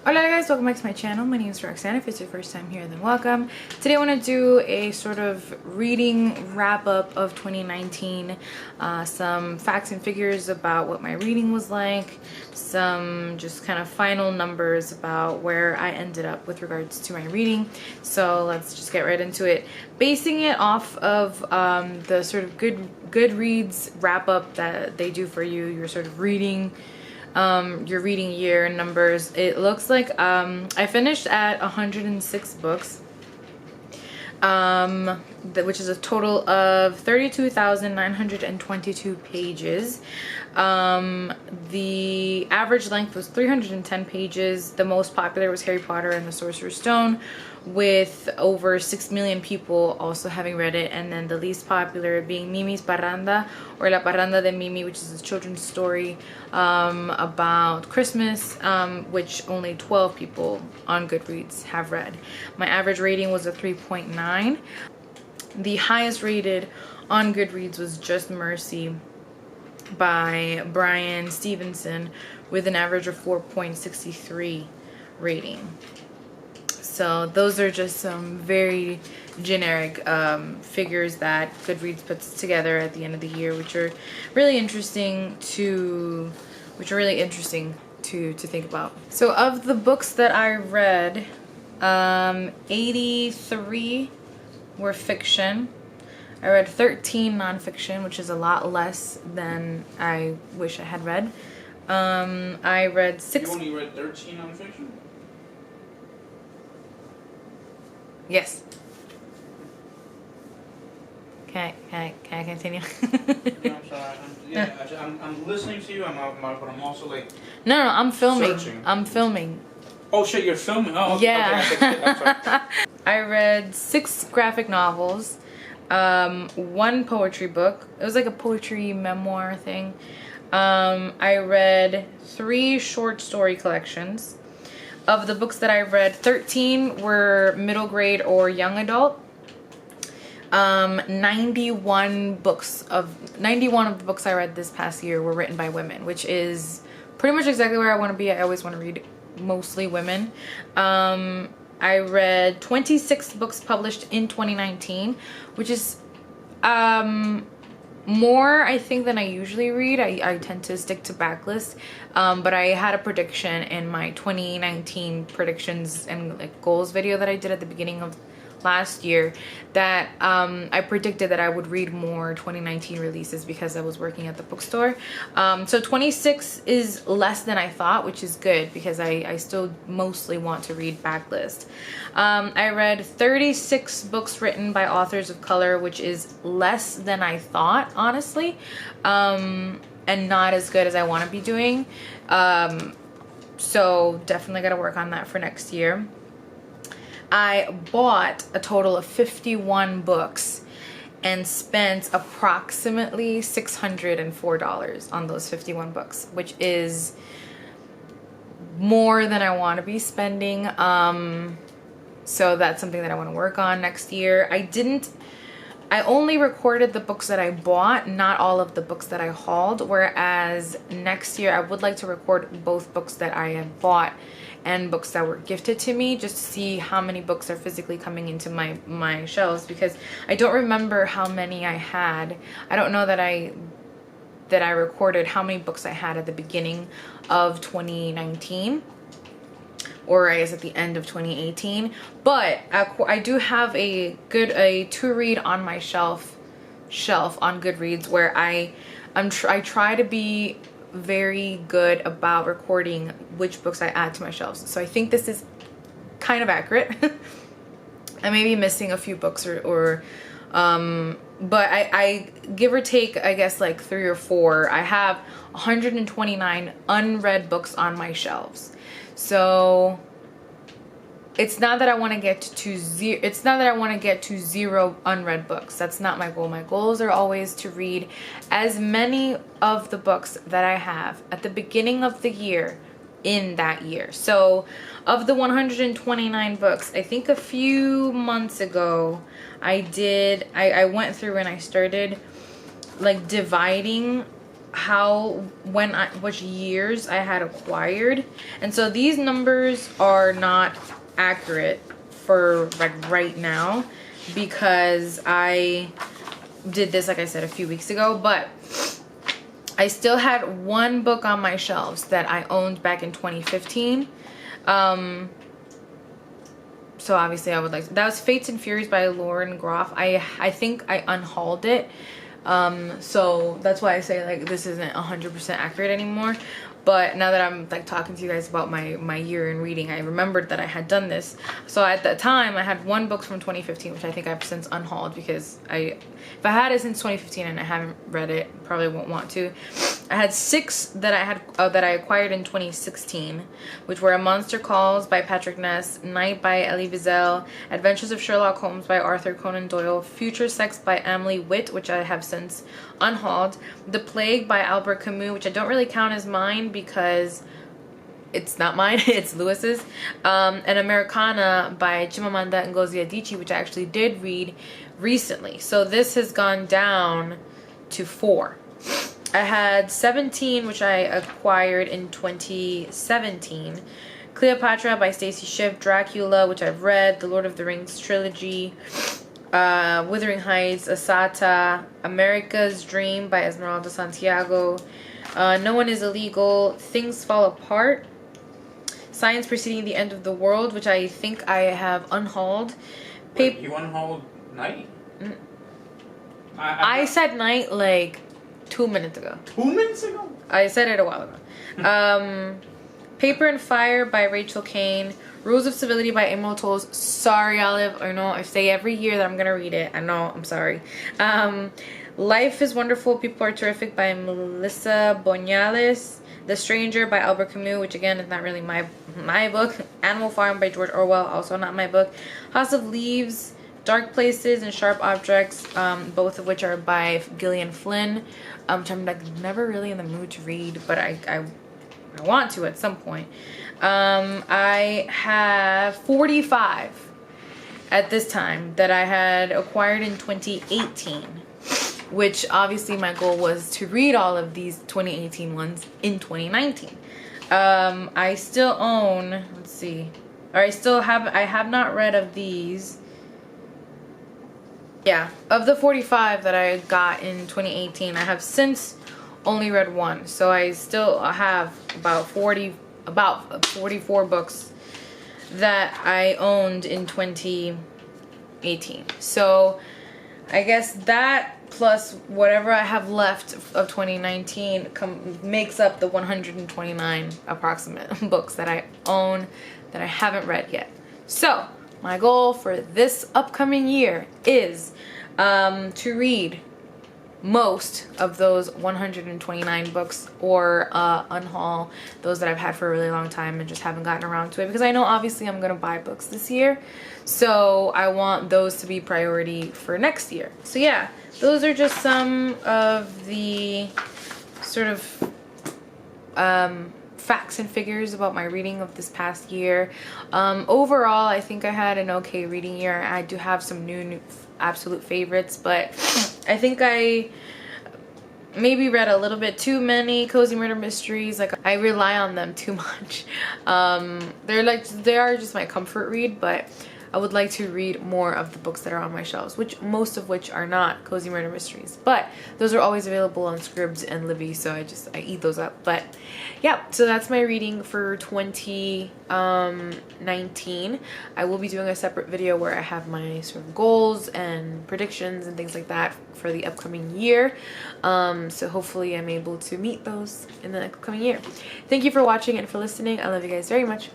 Hola guys, welcome back to my channel. My name is Roxanne. If it's your first time here, then welcome. Today I want to do a sort of reading wrap up of 2019. Some facts and figures about what my reading was like. Some just kind of final numbers about where I ended up with regards to my reading. So let's just get right into it. Basing it off of the sort of Goodreads wrap up that they do for you, your sort of reading your reading year numbers. It looks like I finished at 106 books, which is a total of 32,922 pages. The average length was 310 pages. The most popular was Harry Potter and the Sorcerer's Stone, with over 6 million people also having read it, and then the least popular being Mimi's Parranda, or La Parranda de Mimi, which is a children's story about Christmas, which only 12 people on Goodreads have read. My average rating was a 3.9. The highest rated on Goodreads was Just Mercy by Brian Stevenson, with an average of 4.63 rating. So those are just some very generic figures that Goodreads puts together at the end of the year, which are really interesting to think about. So of the books that I read, 83 were fiction. I read 13 nonfiction, which is a lot less than I wish I had read. I read 6. You only read 13 nonfiction? Yes. Can I continue? No, I'm sorry. I'm listening to you. But I'm also like. No, I'm filming. Searching. I'm filming. Oh shit, you're filming. Oh, okay. Yeah. Okay, I'm sorry. I read 6 graphic novels, 1 poetry book. It was like a poetry memoir thing. I read 3 short story collections. Of the books that I read, 13 were middle grade or young adult. 91 of the books I read this past year were written by women, which is pretty much exactly where I want to be. I always want to read mostly women. I read 26 books published in 2019, which is more, I think, than I usually read. I tend to stick to backlists, but I had a prediction in my 2019 predictions and like goals video that I did at the beginning of last year that I predicted that I would read more 2019 releases because I was working at the bookstore. So 26 is less than I thought, which is good because I still mostly want to read backlist. I read 36 books written by authors of color, which is less than I thought, honestly, and not as good as I want to be doing. So definitely got to work on that for next year. I bought a total of 51 books and spent approximately $604 on those 51 books, which is more than I want to be spending. So that's something that I want to work on next year. I only recorded the books that I bought, not all of the books that I hauled, whereas next year I would like to record both books that I have bought and books that were gifted to me, just to see how many books are physically coming into my shelves, because I don't remember how many I had. I don't know that I recorded how many books I had at the beginning of 2019, or I guess at the end of 2018, but I do have a to read on my shelf on Goodreads, where I try to be very good about recording which books I add to my shelves. So I think this is kind of accurate. I may be missing a few books but I give or take, I guess, like 3 or 4. I have 129 unread books on my shelves. So it's not that I want to get to zero. It's not that I want to get to 0 unread books. That's not my goal. My goals are always to read as many of the books that I have at the beginning of the year in that year. So of the 129 books, I think a few months ago I went through and I started like dividing which years I had acquired, and so these numbers are not accurate for like right now because I did this, like I said, a few weeks ago, but I still had one book on my shelves that I owned back in 2015. So obviously I would like, that was Fates and Furies by Lauren Groff. I think I unhauled it. So that's why I say like this isn't 100% accurate anymore. But now that I'm like talking to you guys about my year in reading, I remembered that I had done this. So at that time I had one book from 2015, which I think I've since unhauled because if I had it since 2015 and I haven't read it, probably won't want to. I had 6 that I acquired in 2016, which were A Monster Calls by Patrick Ness, Night by Elie Wiesel, Adventures of Sherlock Holmes by Arthur Conan Doyle, Future Sex by Emily Witt, which I have since unhauled, The Plague by Albert Camus, which I don't really count as mine because it's not mine, it's Lewis's, and Americana by Chimamanda Ngozi Adichie, which I actually did read recently. So this has gone down to 4. I had 17, which I acquired in 2017. Cleopatra by Stacey Schiff, Dracula, which I've read, The Lord of the Rings trilogy, Wuthering Heights, Asata, America's Dream by Esmeralda Santiago, No One is Illegal, Things Fall Apart, Science Preceding the End of the World, which I think I have unhauled. Wait, you unhauled Night? I said Night like 2 minutes ago. 2 minutes ago? I said it a while ago. Paper and Fire by Rachel Kane, Rules of Civility by Emerald Tolls. Sorry, Olive. I know I say every year that I'm gonna read it. I know. I'm sorry. Life is Wonderful, People Are Terrific by Melissa Bonales. The Stranger by Albert Camus, which again is not really my book. Animal Farm by George Orwell, also not my book. House of Leaves, Dark Places, and Sharp Objects, both of which are by Gillian Flynn, which I'm like never really in the mood to read, but I want to at some point. I have 45 at this time that I had acquired in 2018, which obviously my goal was to read all of these 2018 ones in 2019. I still own, let's see, or I have not read of these. Yeah, of the 45 that I got in 2018, I have since only read one. So I still have about 44 books that I owned in 2018. So I guess that plus whatever I have left of 2019 makes up the 129 approximate books that I own that I haven't read yet. So my goal for this upcoming year is to read most of those 129 books, or unhaul those that I've had for a really long time and just haven't gotten around to it, because I know obviously I'm gonna buy books this year, so I want those to be priority for next year. So yeah, those are just some of the sort of facts and figures about my reading of this past year. Overall, I think I had an okay reading year. I do have some new absolute favorites, but I think I maybe read a little bit too many cozy murder mysteries. Like, I rely on them too much. They are just my comfort read, but I would like to read more of the books that are on my shelves, which most of which are not cozy murder mysteries, but those are always available on Scribd and Libby, so I eat those up. But yeah, so that's my reading for 2019. I will be doing a separate video where I have my sort of goals and predictions and things like that for the upcoming year. So hopefully I'm able to meet those in the upcoming year. Thank you for watching and for listening. I love you guys very much.